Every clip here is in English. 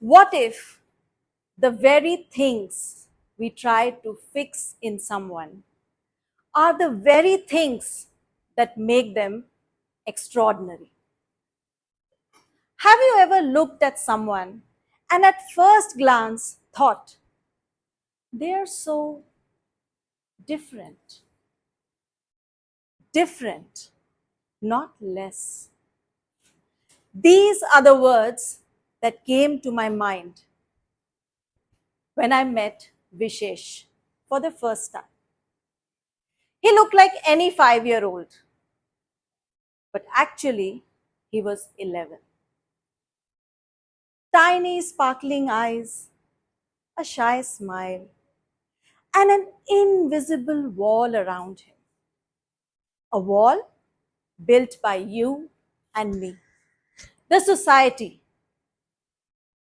What if the very things we try to fix in someone are the very things that make them extraordinary? Have you ever looked at someone and at first glance thought, they are so different, different, not less? These are the words that came to my mind when I met Vishesh for the first time. He looked like any 5-year-old, but actually, he was 11. Tiny, sparkling eyes, a shy smile, and an invisible wall around him. A wall built by you and me. The society,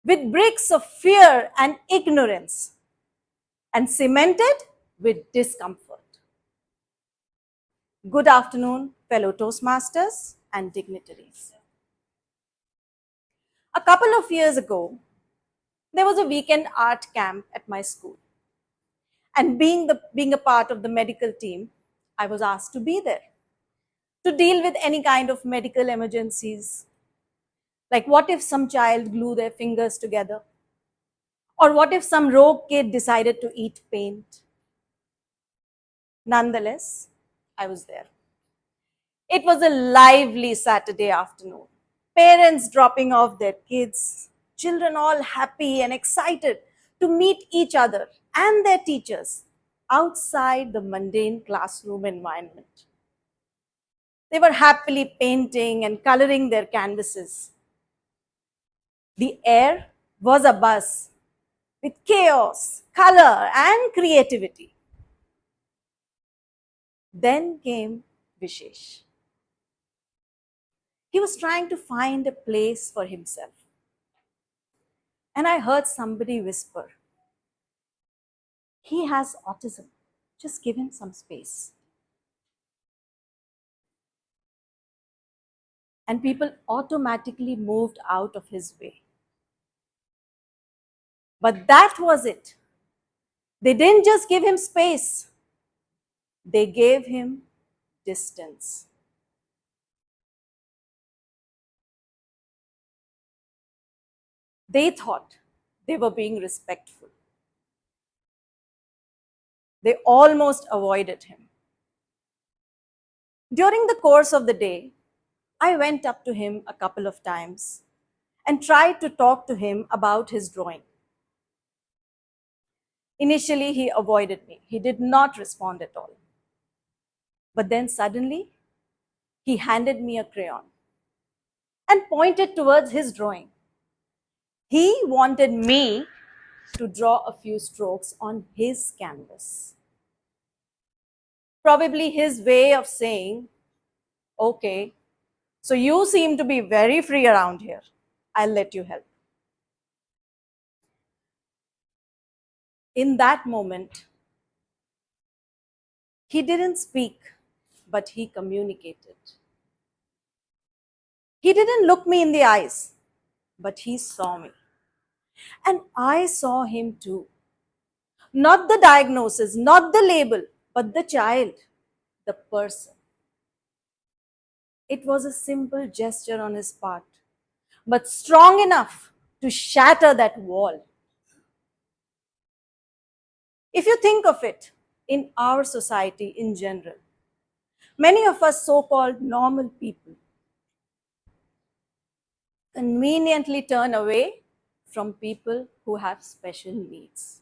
with bricks of fear and ignorance, and cemented with discomfort. Good afternoon, fellow Toastmasters and dignitaries. A couple of years ago, there was a weekend art camp at my school. And being a part of the medical team, I was asked to be there to deal with any kind of medical emergencies. Like, what if some child glue their fingers together? Or what if some rogue kid decided to eat paint? Nonetheless, I was there. It was a lively Saturday afternoon. Parents dropping off their kids, children all happy and excited to meet each other and their teachers outside the mundane classroom environment. They were happily painting and coloring their canvases. The air was abuzz with chaos, color, and creativity. Then came Vishesh. He was trying to find a place for himself. And I heard somebody whisper, he has autism. Just give him some space. And people automatically moved out of his way. But that was it. They didn't just give him space, they gave him distance. They thought they were being respectful. They almost avoided him. During the course of the day, I went up to him a couple of times and tried to talk to him about his drawing. Initially, he avoided me. He did not respond at all. But then suddenly, he handed me a crayon and pointed towards his drawing. He wanted me to draw a few strokes on his canvas. Probably his way of saying, okay, so you seem to be very free around here. I'll let you help. In that moment, he didn't speak, but he communicated. He didn't look me in the eyes, but he saw me. And I saw him too. Not the diagnosis, not the label, but the child, the person. It was a simple gesture on his part, but strong enough to shatter that wall. If you think of it, in our society in general, many of us so called normal people conveniently turn away from people who have special needs.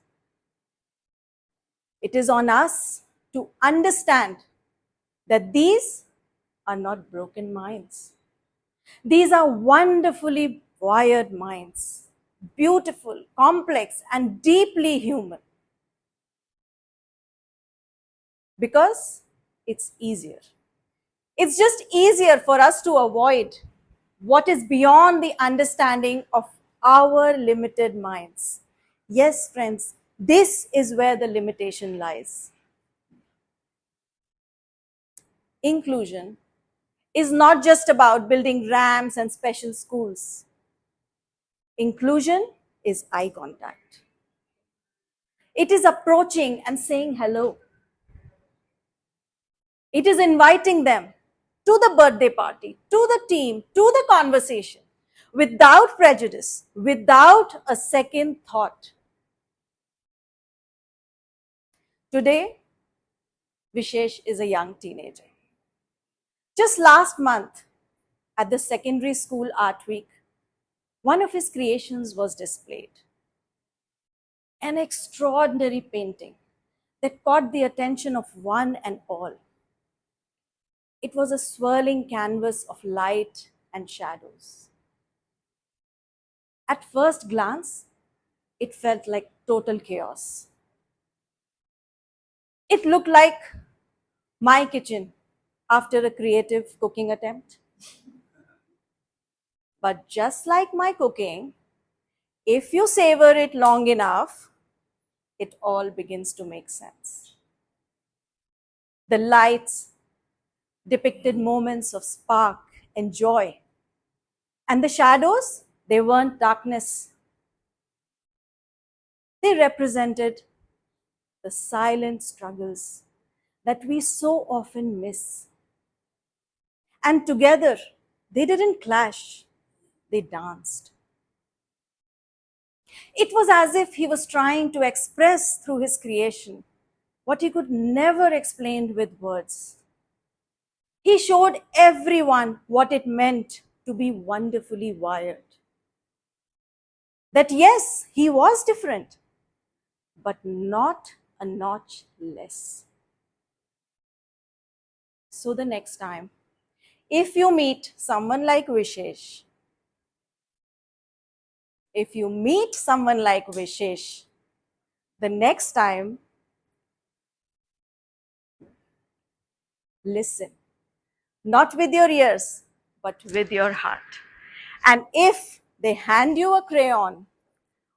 It is on us to understand that these are not broken minds. These are wonderfully wired minds, beautiful, complex, and deeply human. Because it's easier. It's just easier for us to avoid what is beyond the understanding of our limited minds. Yes, friends, this is where the limitation lies. Inclusion is not just about building ramps and special schools. Inclusion is eye contact. It is approaching and saying hello. It is inviting them to the birthday party, to the team, to the conversation, without prejudice, without a second thought. Today, Vishesh is a young teenager. Just last month, at the secondary school art week, one of his creations was displayed. An extraordinary painting that caught the attention of one and all. It was a swirling canvas of light and shadows. At first glance, it felt like total chaos. It looked like my kitchen after a creative cooking attempt. But just like my cooking, if you savor it long enough, it all begins to make sense. The lights depicted moments of spark and joy. And the shadows, they weren't darkness. They represented the silent struggles that we so often miss. And together, they didn't clash, they danced. It was as if he was trying to express through his creation what he could never explain with words. He showed everyone what it meant to be wonderfully wired. That yes, he was different, but not a notch less. So the next time, if you meet someone like Vishesh, the next time, listen. Not with your ears, but with your heart. And if they hand you a crayon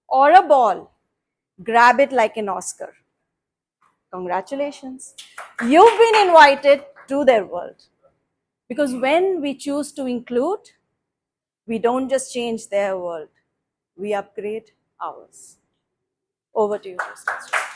or a ball, grab it like an Oscar. Congratulations. You've been invited to their world. Because when we choose to include, we don't just change their world, we upgrade ours. Over to you, Christmas.